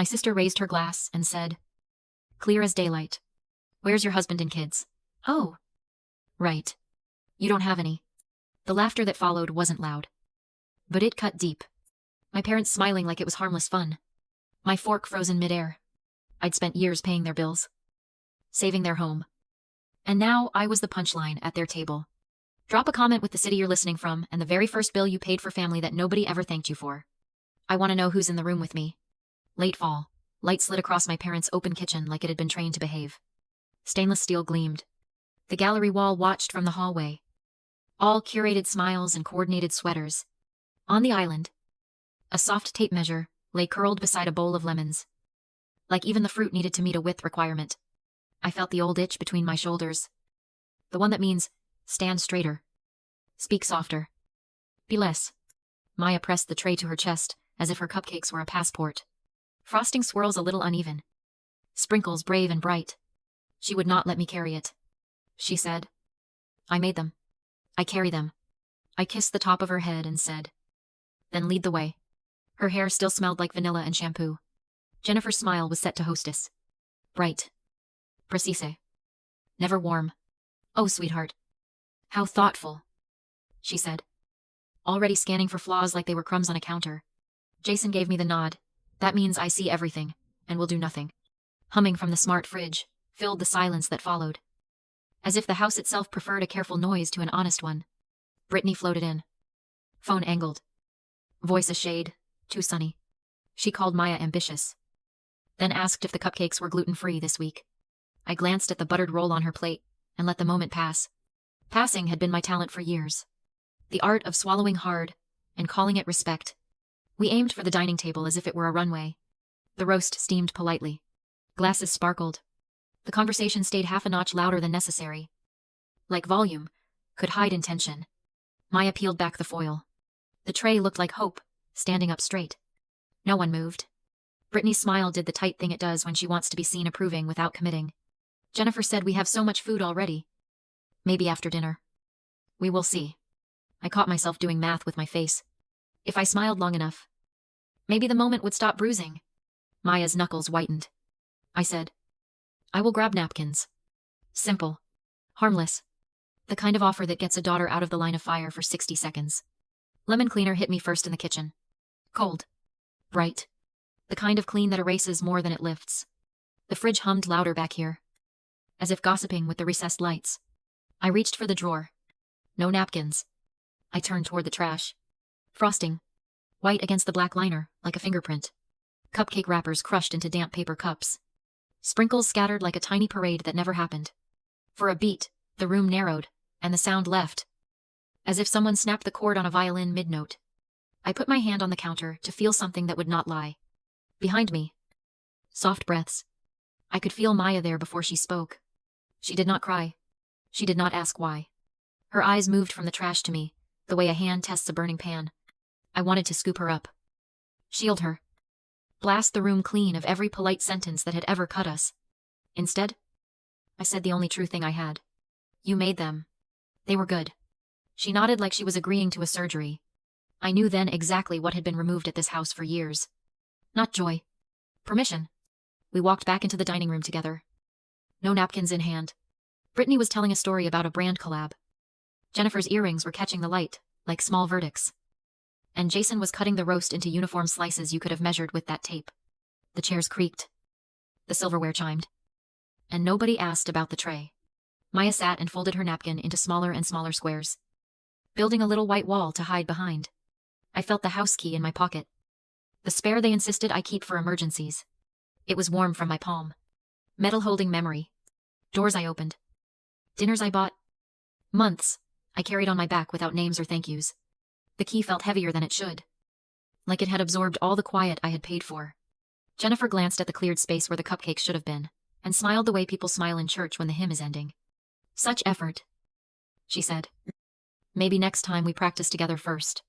My sister raised her glass and said, "Clear as daylight. Where's your husband and kids?" "Oh, right. You don't have any." The laughter that followed wasn't loud, but it cut deep. My parents smiling like it was harmless fun. My fork frozen midair. I'd spent years paying their bills, saving their home. And now I was the punchline at their table. Drop a comment with the city you're listening from and the very first bill you paid for family that nobody ever thanked you for. I want to know who's in the room with me. Late fall. Light slid across my parents' open kitchen like it had been trained to behave. Stainless steel gleamed. The gallery wall watched from the hallway. All curated smiles and coordinated sweaters. On the island, a soft tape measure lay curled beside a bowl of lemons. Like even the fruit needed to meet a width requirement. I felt the old itch between my shoulders. The one that means, stand straighter. Speak softer. Be less. Maya pressed the tray to her chest, as if her cupcakes were a passport. Frosting swirls a little uneven. Sprinkles brave and bright. She would not let me carry it. She said. I made them. I carry them. I kissed the top of her head and said, then lead the way. Her hair still smelled like vanilla and shampoo. Jennifer's smile was set to hostess. Bright. Precise. Never warm. Oh, sweetheart. How thoughtful, she said. Already scanning for flaws like they were crumbs on a counter. Jason gave me the nod. That means I see everything, and will do nothing. Humming from the smart fridge filled the silence that followed. As if the house itself preferred a careful noise to an honest one. Brittany floated in. Phone angled. Voice a shade, too sunny. She called Maya ambitious. Then asked if the cupcakes were gluten-free this week. I glanced at the buttered roll on her plate and let the moment pass. Passing had been my talent for years. The art of swallowing hard and calling it respect. We aimed for the dining table as if it were a runway. The roast steamed politely. Glasses sparkled. The conversation stayed half a notch louder than necessary. Like volume, could hide intention. Maya peeled back the foil. The tray looked like hope, standing up straight. No one moved. Brittany's smile did the tight thing it does when she wants to be seen approving without committing. Jennifer said we have so much food already. Maybe after dinner. We will see. I caught myself doing math with my face. If I smiled long enough, maybe the moment would stop bruising. Maya's knuckles whitened. I said, I will grab napkins. Simple. Harmless. The kind of offer that gets a daughter out of the line of fire for 60 seconds. Lemon cleaner hit me first in the kitchen. Cold. Bright. The kind of clean that erases more than it lifts. The fridge hummed louder back here. As if gossiping with the recessed lights. I reached for the drawer. No napkins. I turned toward the trash. Frosting. White against the black liner, like a fingerprint. Cupcake wrappers crushed into damp paper cups. Sprinkles scattered like a tiny parade that never happened. For a beat, the room narrowed, and the sound left. As if someone snapped the cord on a violin mid-note. I put my hand on the counter to feel something that would not lie. Behind me. Soft breaths. I could feel Maya there before she spoke. She did not cry. She did not ask why. Her eyes moved from the trash to me, the way a hand tests a burning pan. I wanted to scoop her up. Shield her. Blast the room clean of every polite sentence that had ever cut us. Instead, I said the only true thing I had. You made them. They were good. She nodded like she was agreeing to a surgery. I knew then exactly what had been removed at this house for years. Not joy. Permission. We walked back into the dining room together. No napkins in hand. Brittany was telling a story about a brand collab. Jennifer's earrings were catching the light, like small verdicts. And Jason was cutting the roast into uniform slices you could have measured with that tape. The chairs creaked. The silverware chimed. And nobody asked about the tray. Maya sat and folded her napkin into smaller and smaller squares, building a little white wall to hide behind. I felt the house key in my pocket. The spare they insisted I keep for emergencies. It was warm from my palm. Metal holding memory. Doors I opened. Dinners I bought. Months I carried on my back without names or thank yous. The key felt heavier than it should. Like it had absorbed all the quiet I had paid for. Jennifer glanced at the cleared space where the cupcakes should have been, and smiled the way people smile in church when the hymn is ending. Such effort, she said. Maybe next time we practice together first.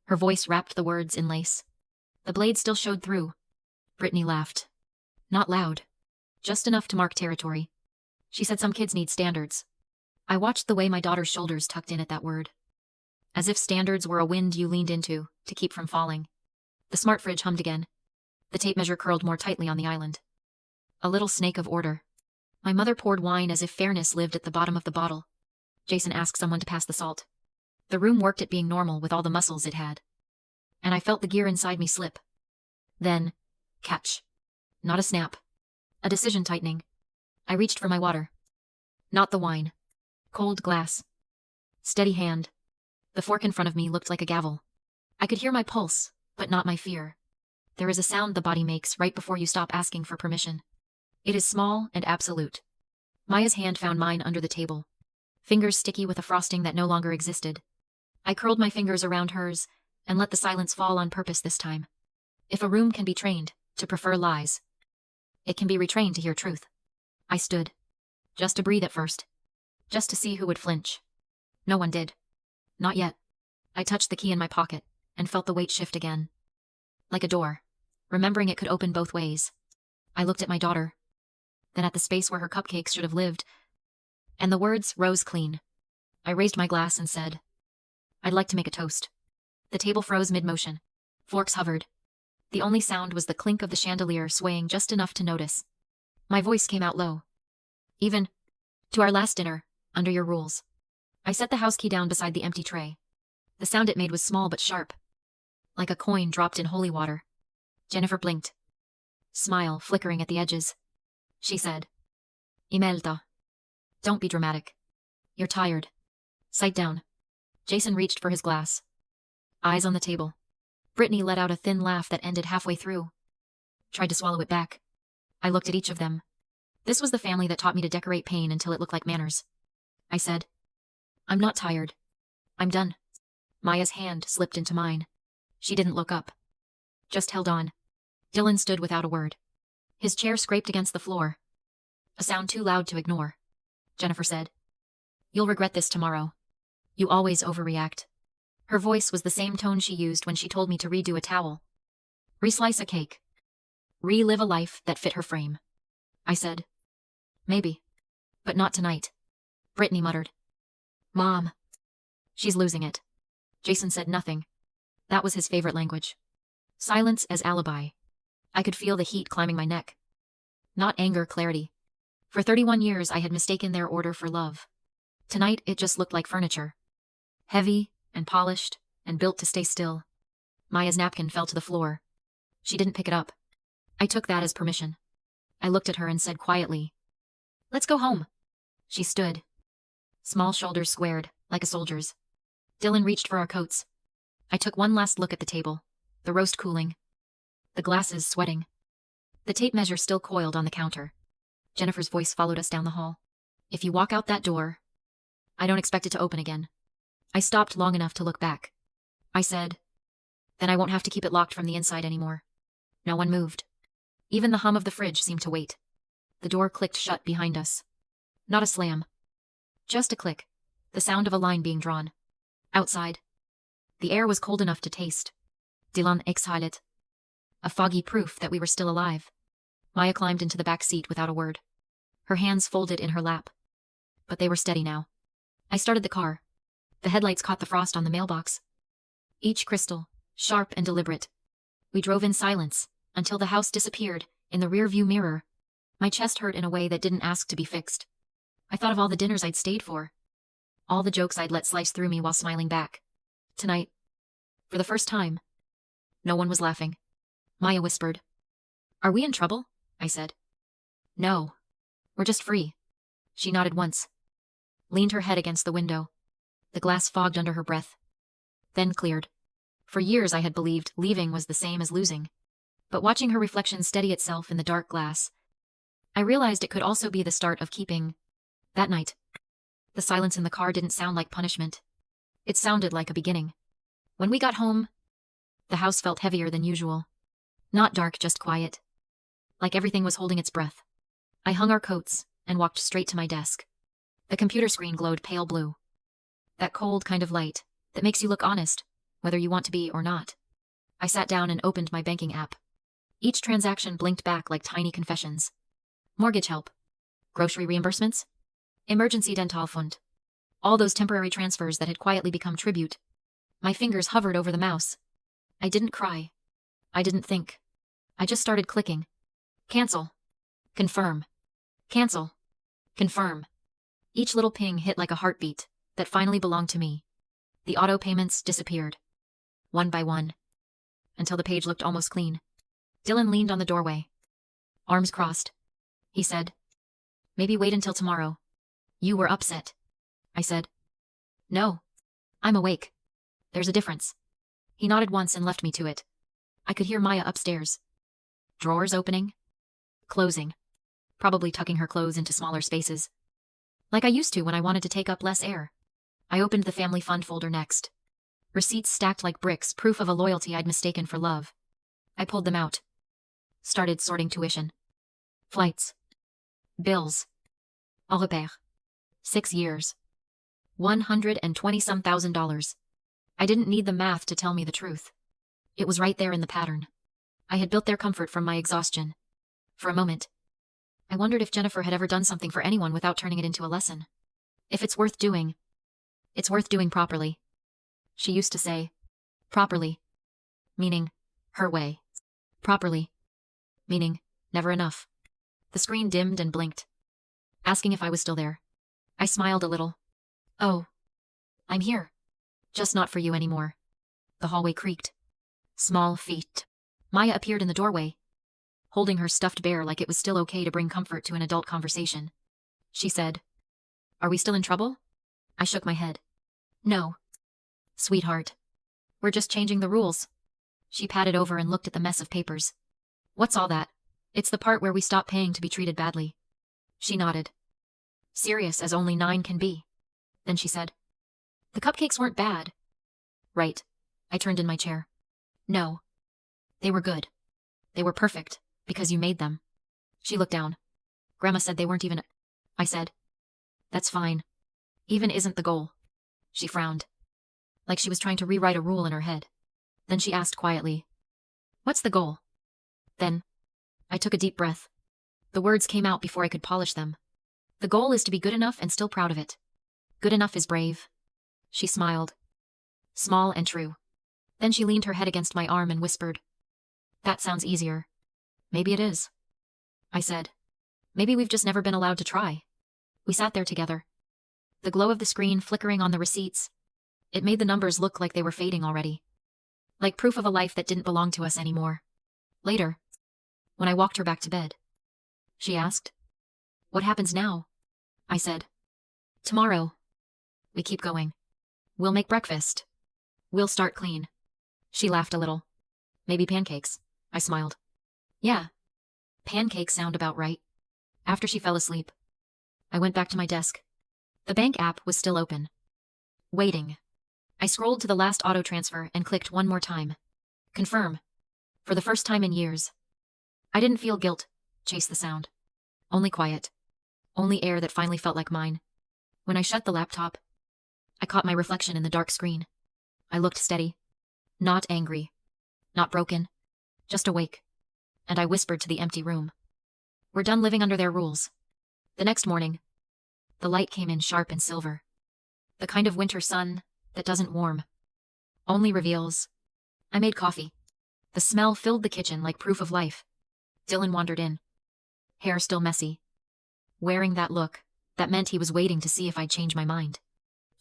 Her voice wrapped the words in lace. The blade still showed through. Brittany laughed. Not loud. Just enough to mark territory. She said some kids need standards. I watched the way my daughter's shoulders tucked in at that word. As if standards were a wind you leaned into, to keep from falling. The smart fridge hummed again. The tape measure curled more tightly on the island. A little snake of order. My mother poured wine as if fairness lived at the bottom of the bottle. Jason asked someone to pass the salt. The room worked at being normal with all the muscles it had. And I felt the gear inside me slip. Then, catch. Not a snap. A decision tightening. I reached for my water. Not the wine. Cold glass. Steady hand. The fork in front of me looked like a gavel. I could hear my pulse, but not my fear. There is a sound the body makes right before you stop asking for permission. It is small and absolute. Maya's hand found mine under the table. Fingers sticky with a frosting that no longer existed. I curled my fingers around hers and let the silence fall on purpose this time. If a room can be trained to prefer lies, it can be retrained to hear truth. I stood. Just to breathe at first. Just to see who would flinch. No one did. Not yet. I touched the key in my pocket and felt the weight shift again. Like a door, remembering it could open both ways. I looked at my daughter, then at the space where her cupcakes should have lived, and the words rose clean. I raised my glass and said, I'd like to make a toast. The table froze mid-motion. Forks hovered. The only sound was the clink of the chandelier swaying just enough to notice. My voice came out low. Even, to our last dinner, under your rules. I set the house key down beside the empty tray. The sound it made was small but sharp. Like a coin dropped in holy water. Jennifer blinked. Smile flickering at the edges. She said, Imelda. Don't be dramatic. You're tired. Sight down. Jason reached for his glass. Eyes on the table. Brittany let out a thin laugh that ended halfway through. Tried to swallow it back. I looked at each of them. This was the family that taught me to decorate pain until it looked like manners. I said, I'm not tired. I'm done. Maya's hand slipped into mine. She didn't look up. Just held on. Dylan stood without a word. His chair scraped against the floor. A sound too loud to ignore. Jennifer said, You'll regret this tomorrow. You always overreact. Her voice was the same tone she used when she told me to redo a towel. Reslice a cake. Relive a life that fit her frame. I said, Maybe. But not tonight. Brittany muttered. Mom. She's losing it. Jason said nothing. That was his favorite language. Silence as alibi. I could feel the heat climbing my neck. Not anger, clarity. For 31 years I had mistaken their order for love. Tonight it just looked like furniture. Heavy and polished and built to stay still. Maya's napkin fell to the floor. She didn't pick it up. I took that as permission. I looked at her and said quietly, Let's go home. She stood. Small shoulders squared, like a soldier's. Dylan reached for our coats. I took one last look at the table, the roast cooling, the glasses sweating. The tape measure still coiled on the counter. Jennifer's voice followed us down the hall. If you walk out that door, I don't expect it to open again. I stopped long enough to look back. I said, Then I won't have to keep it locked from the inside anymore. No one moved. Even the hum of the fridge seemed to wait. The door clicked shut behind us. Not a slam. Just a click. The sound of a line being drawn. Outside. The air was cold enough to taste. Dylan exhaled. A foggy proof that we were still alive. Maya climbed into the back seat without a word. Her hands folded in her lap. But they were steady now. I started the car. The headlights caught the frost on the mailbox. Each crystal, sharp and deliberate. We drove in silence, until the house disappeared in the rear-view mirror. My chest hurt in a way that didn't ask to be fixed. I thought of all the dinners I'd stayed for. All the jokes I'd let slice through me while smiling back. Tonight, for the first time, no one was laughing. Maya whispered, Are we in trouble? I said. No. We're just free. She nodded once. Leaned her head against the window. The glass fogged under her breath. Then cleared. For years I had believed leaving was the same as losing. But watching her reflection steady itself in the dark glass, I realized it could also be the start of keeping. That night, the silence in the car didn't sound like punishment. It sounded like a beginning. When we got home, the house felt heavier than usual. Not dark, just quiet. Like everything was holding its breath. I hung our coats and walked straight to my desk. The computer screen glowed pale blue. That cold kind of light that makes you look honest, whether you want to be or not. I sat down and opened my banking app. Each transaction blinked back like tiny confessions. Mortgage help. Grocery reimbursements. Emergency dental fund. All those temporary transfers that had quietly become tribute. My fingers hovered over the mouse. I didn't cry. I didn't think. I just started clicking. Cancel. Confirm. Cancel. Confirm. Each little ping hit like a heartbeat that finally belonged to me. The auto payments disappeared, one by one, until the page looked almost clean. Dylan leaned on the doorway, arms crossed. He said, "Maybe wait until tomorrow." "You were upset," I said. "No. I'm awake. There's a difference." He nodded once and left me to it. I could hear Maya upstairs. Drawers opening, closing, probably tucking her clothes into smaller spaces. Like I used to when I wanted to take up less air. I opened the family fund folder next. Receipts stacked like bricks, proof of a loyalty I'd mistaken for love. I pulled them out. Started sorting tuition. Flights. Bills. Au repair. 6 years. $120-some thousand. I didn't need the math to tell me the truth. It was right there in the pattern. I had built their comfort from my exhaustion. For a moment, I wondered if Jennifer had ever done something for anyone without turning it into a lesson. If it's worth doing properly. She used to say, properly, meaning her way. Properly, meaning never enough. The screen dimmed and blinked, asking if I was still there. I smiled a little. "Oh, I'm here. Just not for you anymore." The hallway creaked. Small feet. Maya appeared in the doorway, holding her stuffed bear like it was still okay to bring comfort to an adult conversation. She said, "Are we still in trouble?" I shook my head. "No. Sweetheart. We're just changing the rules." She patted over and looked at the mess of papers. "What's all that?" "It's the part where we stop paying to be treated badly." She nodded. Serious as only 9 can be. Then she said, "The cupcakes weren't bad." "Right." I turned in my chair. "No. They were good. They were perfect, because you made them." She looked down. "Grandma said they weren't even—" I said, "That's fine. Even isn't the goal." She frowned, like she was trying to rewrite a rule in her head. Then she asked quietly, "What's the goal?" Then I took a deep breath. The words came out before I could polish them. "The goal is to be good enough and still proud of it. Good enough is brave." She smiled. Small and true. Then she leaned her head against my arm and whispered, "That sounds easier." "Maybe it is." I said, "Maybe we've just never been allowed to try." We sat there together. The glow of the screen flickering on the receipts. It made the numbers look like they were fading already. Like proof of a life that didn't belong to us anymore. Later, when I walked her back to bed, she asked, "What happens now?" I said, "Tomorrow, we keep going. We'll make breakfast. We'll start clean." She laughed a little. "Maybe pancakes." I smiled. "Yeah, pancakes sound about right." After she fell asleep, I went back to my desk. The bank app was still open. Waiting. I scrolled to the last auto transfer and clicked one more time. Confirm. For the first time in years. I didn't feel guilt chase the sound. Only quiet. Only air that finally felt like mine. When I shut the laptop, I caught my reflection in the dark screen. I looked steady. Not angry. Not broken. Just awake. And I whispered to the empty room, "We're done living under their rules." The next morning, the light came in sharp and silver. The kind of winter sun that doesn't warm, only reveals. I made coffee. The smell filled the kitchen like proof of life. Dylan wandered in, hair still messy. Wearing that look, that meant he was waiting to see if I'd change my mind.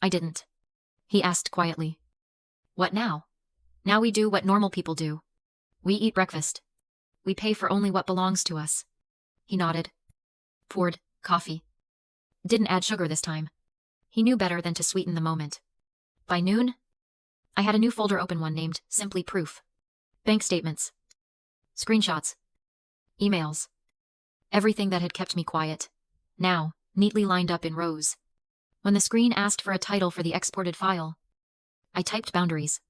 I didn't. He asked quietly, "What now?" "Now we do what normal people do. We eat breakfast. We pay for only what belongs to us." He nodded. Poured coffee. Didn't add sugar this time. He knew better than to sweeten the moment. By noon, I had a new folder open, one named Simply Proof. Bank statements. Screenshots. Emails. Everything that had kept me quiet. Now, neatly lined up in rows. When the screen asked for a title for the exported file, I typed boundaries.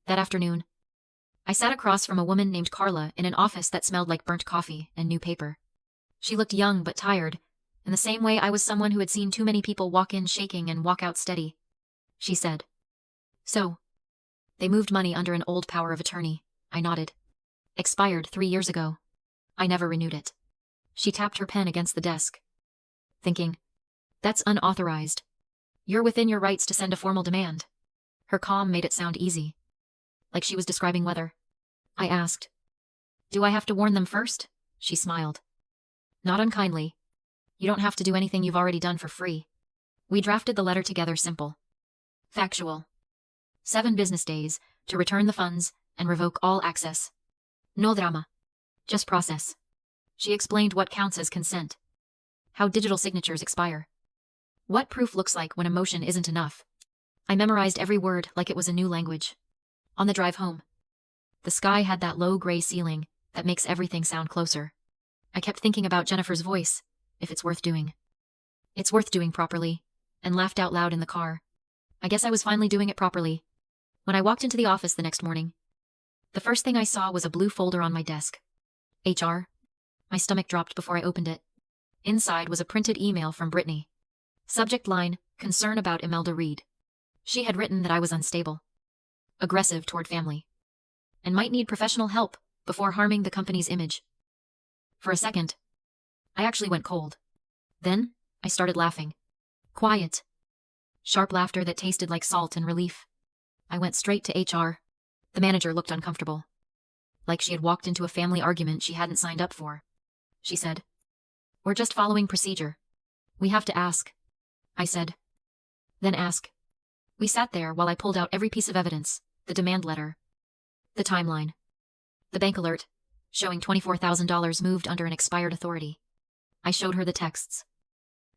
That afternoon, I sat across from a woman named Carla in an office that smelled like burnt coffee and new paper. She looked young but tired, in the same way I was someone who had seen too many people walk in shaking and walk out steady. She said, "So, they moved money under an old power of attorney." I nodded. "Expired 3 years ago. I never renewed it." She tapped her pen against the desk, thinking, "That's unauthorized. You're within your rights to send a formal demand." Her calm made it sound easy, like she was describing weather. I asked, Do I have to warn them first? She smiled. Not unkindly. You don't have to do anything you've already done for free. We drafted the letter together, simple. Factual. 7 business days to return the funds and revoke all access. No drama. Just process. She explained what counts as consent. How digital signatures expire. What proof looks like when emotion isn't enough. I memorized every word like it was a new language. On the drive home. The sky had that low gray ceiling that makes everything sound closer. I kept thinking about Jennifer's voice, if it's worth doing. It's worth doing properly, and laughed out loud in the car. I guess I was finally doing it properly. When I walked into the office the next morning, the first thing I saw was a blue folder on my desk. HR. My stomach dropped before I opened it. Inside was a printed email from Brittany. Subject line, concern about Imelda Reed. She had written that I was unstable, aggressive toward family, and might need professional help before harming the company's image. For a second, I actually went cold. Then, I started laughing. Quiet. Sharp laughter that tasted like salt and relief. I went straight to HR. The manager looked uncomfortable. Like she had walked into a family argument she hadn't signed up for. She said, "We're just following procedure. We have to ask." I said, "Then ask." We sat there while I pulled out every piece of evidence, the demand letter, the timeline, the bank alert, showing $24,000 moved under an expired authority. I showed her the texts,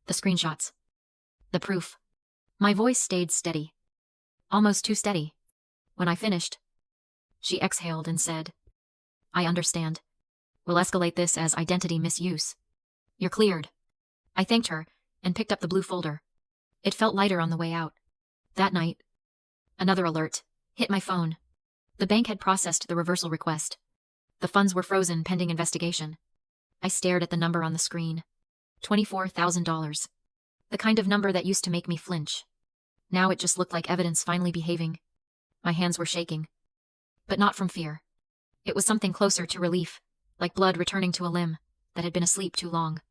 the screenshots, the proof. My voice stayed steady. Almost too steady. When I finished, she exhaled and said, "I understand. We'll escalate this as identity misuse. You're cleared." I thanked her and picked up the blue folder. It felt lighter on the way out. That night, another alert hit my phone. The bank had processed the reversal request. The funds were frozen pending investigation. I stared at the number on the screen. $24,000. The kind of number that used to make me flinch. Now it just looked like evidence finally behaving. My hands were shaking. But not from fear. It was something closer to relief, like blood returning to a limb that had been asleep too long.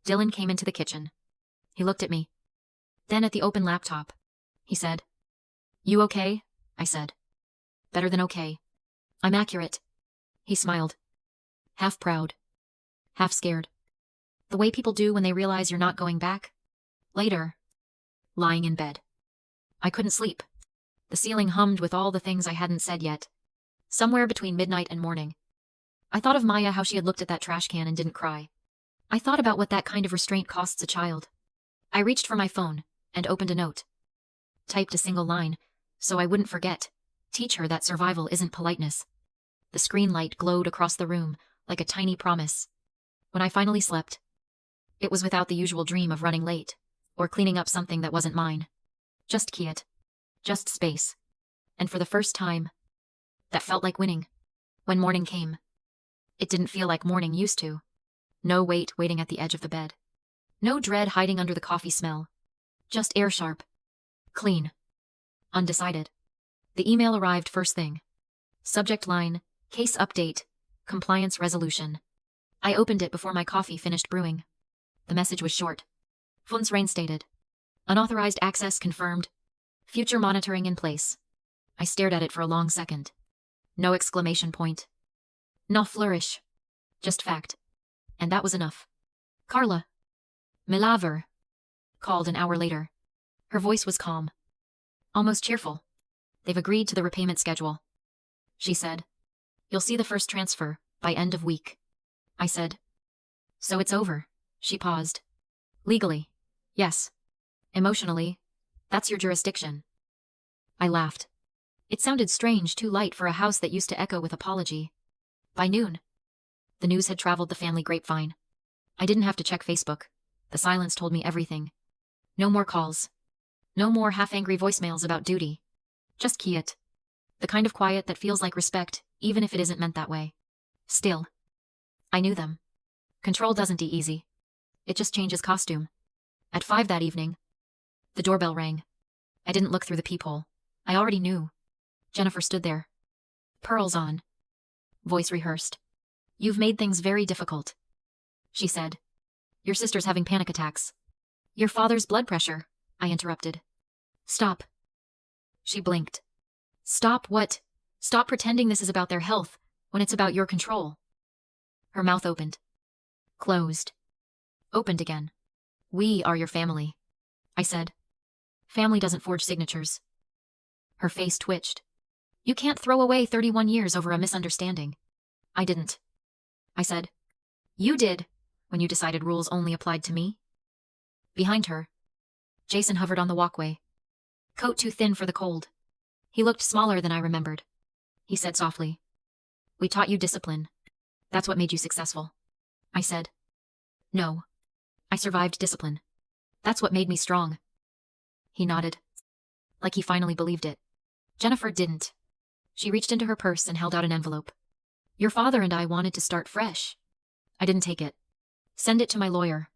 Dylan came into the kitchen. He looked at me. Then at the open laptop. He said, "You okay?" I said. "Better than okay. I'm accurate." He smiled. Half proud. Half scared. The way people do when they realize you're not going back. Later. Lying in bed. I couldn't sleep. The ceiling hummed with all the things I hadn't said yet. Somewhere between midnight and morning. I thought of Maya, how she had looked at that trash can and didn't cry. I thought about what that kind of restraint costs a child. I reached for my phone and opened a note. Typed a single line, so I wouldn't forget. Teach her that survival isn't politeness. The screen light glowed across the room like a tiny promise. When I finally slept, it was without the usual dream of running late or cleaning up something that wasn't mine. Just Kiet. Just space. And for the first time, that felt like winning. When morning came, it didn't feel like morning used to. No weight waiting at the edge of the bed. No dread hiding under the coffee smell. Just air sharp. Clean. Undecided. The email arrived first thing. Subject line, case update, compliance resolution. I opened it before my coffee finished brewing. The message was short. Funds reinstated. Unauthorized access confirmed. Future monitoring in place. I stared at it for a long second. No exclamation point. No flourish. Just fact. And that was enough. Carla. Milaver. Called an hour later. Her voice was calm. Almost cheerful. They've agreed to the repayment schedule. She said, "You'll see the first transfer by end of week." I said, "So it's over." She paused. "Legally, yes. Emotionally, that's your jurisdiction." I laughed. It sounded strange, too light for a house that used to echo with apology. By noon, the news had traveled the family grapevine. I didn't have to check Facebook. The silence told me everything. No more calls. No more half-angry voicemails about duty. Just Kiet. The kind of quiet that feels like respect, even if it isn't meant that way. Still. I knew them. Control doesn't easy. It just changes costume. At 5 that evening, the doorbell rang. I didn't look through the peephole. I already knew. Jennifer stood there. Pearls on. Voice rehearsed. "You've made things very difficult," she said. "Your sister's having panic attacks." "Your father's blood pressure," I interrupted. "Stop." She blinked. "Stop what? Stop pretending this is about their health when it's about your control." Her mouth opened. Closed. Opened again. We are your family, I said. Family doesn't forge signatures. Her face twitched. You can't throw away 31 years over a misunderstanding. I didn't. I said. You did, when you decided rules only applied to me. Behind her, Jason hovered on the walkway. Coat too thin for the cold. He looked smaller than I remembered. He said softly. We taught you discipline. That's what made you successful. I said. No. I survived discipline. That's what made me strong. He nodded. Like he finally believed it. Jennifer didn't. She reached into her purse and held out an envelope. Your father and I wanted to start fresh. I didn't take it. Send it to my lawyer.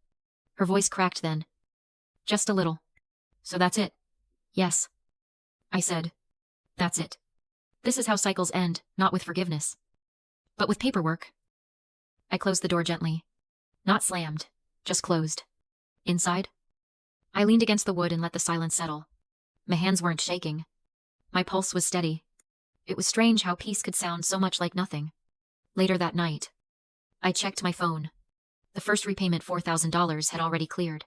Her voice cracked then. Just a little. So that's it? Yes. I said. That's it. This is how cycles end, not with forgiveness. But with paperwork. I closed the door gently. Not slammed, just closed. Inside? I leaned against the wood and let the silence settle. My hands weren't shaking. My pulse was steady. It was strange how peace could sound so much like nothing. Later that night, I checked my phone. The first repayment, $4,000, had already cleared.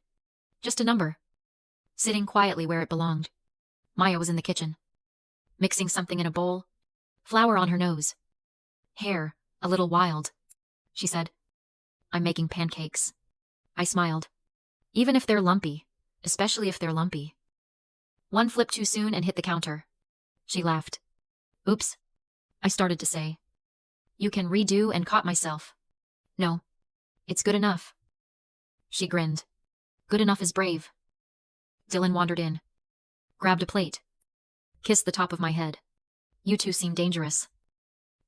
Just a number. Sitting quietly where it belonged. Maya was in the kitchen. Mixing something in a bowl. Flour on her nose. Hair, a little wild. She said. I'm making pancakes. I smiled. Even if they're lumpy. Especially if they're lumpy. One flipped too soon and hit the counter. She laughed. Oops. I started to say. You can redo, and caught myself. No. It's good enough. She grinned. Good enough is brave. Dylan wandered in. Grabbed a plate. Kissed the top of my head. You two seem dangerous.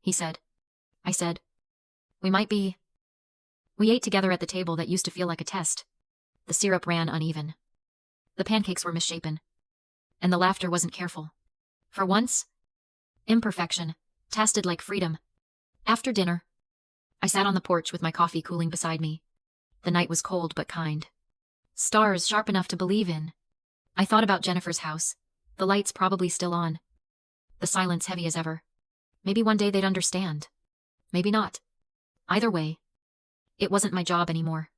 He said. I said. We might be. We ate together at the table that used to feel like a test. The syrup ran uneven. The pancakes were misshapen. And the laughter wasn't careful. For once, imperfection tasted like freedom. After dinner, I sat on the porch with my coffee cooling beside me. The night was cold but kind. Stars sharp enough to believe in. I thought about Jennifer's house, the lights probably still on. The silence heavy as ever. Maybe one day they'd understand. Maybe not. Either way, it wasn't my job anymore.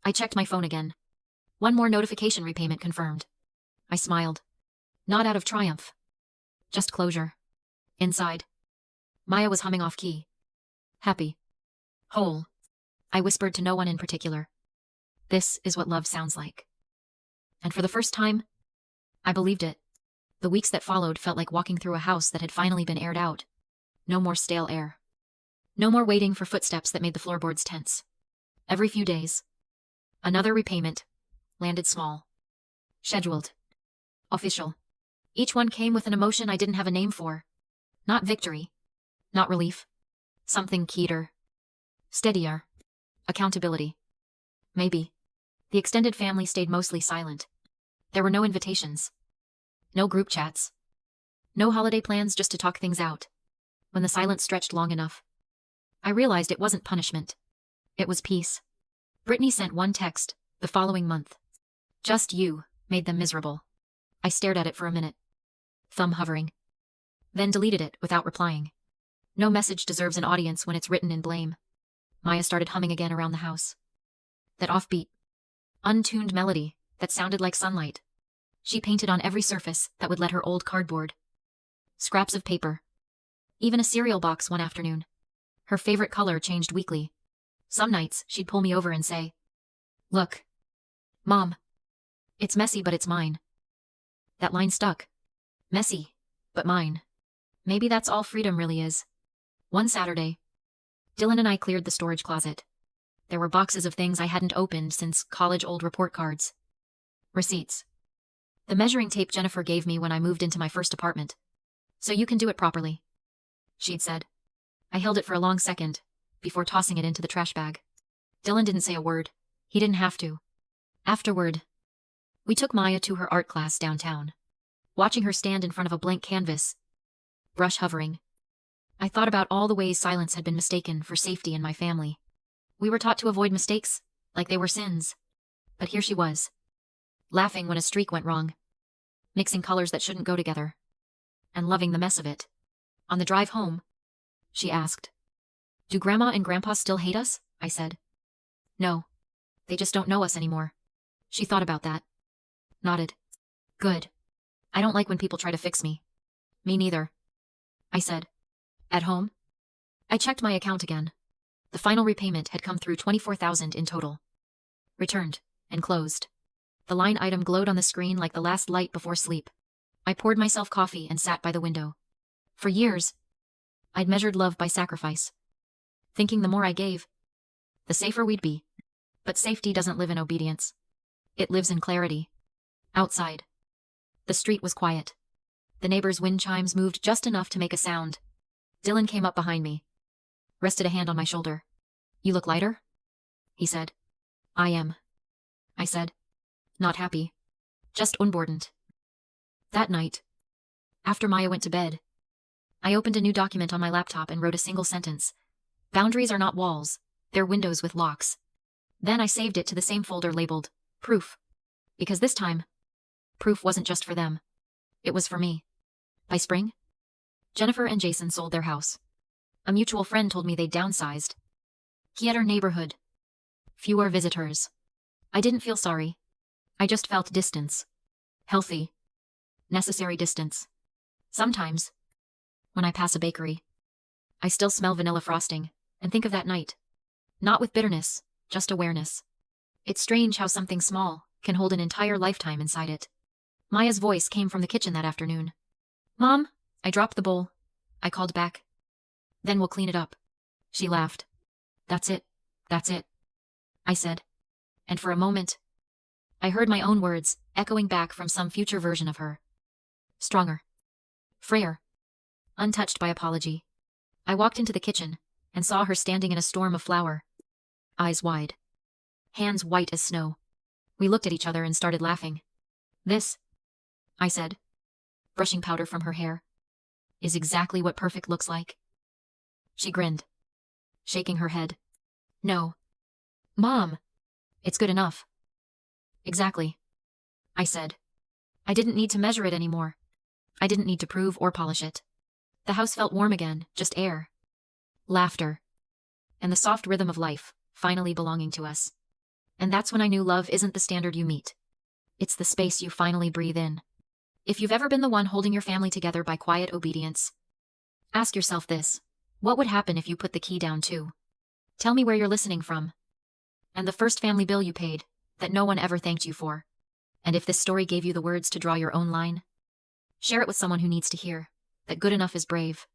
I checked my phone again. One more notification, repayment confirmed. I smiled. Not out of triumph. Just closure. Inside, Maya was humming off key. Happy. Whole. I whispered to no one in particular. This is what love sounds like. And for the first time, I believed it. The weeks that followed felt like walking through a house that had finally been aired out. No more stale air. No more waiting for footsteps that made the floorboards tense. Every few days, another repayment, landed small. Scheduled. Official. Each one came with an emotion I didn't have a name for. Not victory. Not relief. Something keyeder. Steadier. Accountability. Maybe. The extended family stayed mostly silent. There were no invitations. No group chats. No holiday plans, just to talk things out. When the silence stretched long enough, I realized it wasn't punishment. It was peace. Brittany sent one text, the following month. Just you, made them miserable. I stared at it for a minute. Thumb hovering. Then deleted it without replying. No message deserves an audience when it's written in blame. Maya started humming again around the house. That offbeat, untuned melody that sounded like sunlight. She painted on every surface that would let her old cardboard. Scraps of paper. Even a cereal box one afternoon. Her favorite color changed weekly. Some nights, she'd pull me over and say, Look. Mom. It's messy, but it's mine. That line stuck. Messy, but mine. Maybe that's all freedom really is. One Saturday, Dylan and I cleared the storage closet. There were boxes of things I hadn't opened since college, old report cards. Receipts. The measuring tape Jennifer gave me when I moved into my first apartment. So you can do it properly, she'd said. I held it for a long second, before tossing it into the trash bag. Dylan didn't say a word. He didn't have to. Afterward, we took Maya to her art class downtown. Watching her stand in front of a blank canvas, brush hovering, I thought about all the ways silence had been mistaken for safety in my family. We were taught to avoid mistakes, like they were sins. But here she was, laughing when a streak went wrong, mixing colors that shouldn't go together, and loving the mess of it. On the drive home, she asked, Do Grandma and Grandpa still hate us? I said. No. They just don't know us anymore. She thought about that. Nodded. Good. I don't like when people try to fix me. Me neither. I said. At home? I checked my account again. The final repayment had come through 24,000 in total. Returned and closed. The line item glowed on the screen like the last light before sleep. I poured myself coffee and sat by the window. For years, I'd measured love by sacrifice, thinking the more I gave, the safer we'd be. But safety doesn't live in obedience. It lives in clarity. Outside, the street was quiet. The neighbors' wind chimes moved just enough to make a sound. Dylan came up behind me, rested a hand on my shoulder. You look lighter? He said. I am. I said. Not happy. Just unburdened. That night, after Maya went to bed, I opened a new document on my laptop and wrote a single sentence. Boundaries are not walls, they're windows with locks. Then I saved it to the same folder labeled Proof. Because this time, proof wasn't just for them. It was for me. By spring, Jennifer and Jason sold their house. A mutual friend told me they'd downsized. Quieter neighborhood. Fewer visitors. I didn't feel sorry. I just felt distance. Healthy. Necessary distance. Sometimes, when I pass a bakery, I still smell vanilla frosting and think of that night. Not with bitterness, just awareness. It's strange how something small can hold an entire lifetime inside it. Maya's voice came from the kitchen that afternoon. Mom, I dropped the bowl. I called back. Then we'll clean it up. She laughed. That's it. That's it. I said. And for a moment, I heard my own words echoing back from some future version of her. Stronger. Freer. Untouched by apology. I walked into the kitchen and saw her standing in a storm of flour. Eyes wide. Hands white as snow. We looked at each other and started laughing. This, I said, brushing powder from her hair, is exactly what perfect looks like. She grinned, shaking her head. No. Mom, it's good enough. Exactly, I said. I didn't need to measure it anymore. I didn't need to prove or polish it. The house felt warm again, just air. Laughter. And the soft rhythm of life, finally belonging to us. And that's when I knew love isn't the standard you meet. It's the space you finally breathe in. If you've ever been the one holding your family together by quiet obedience, ask yourself this. What would happen if you put the key down too? Tell me where you're listening from. And the first family bill you paid, that no one ever thanked you for. And if this story gave you the words to draw your own line, share it with someone who needs to hear that good enough is brave.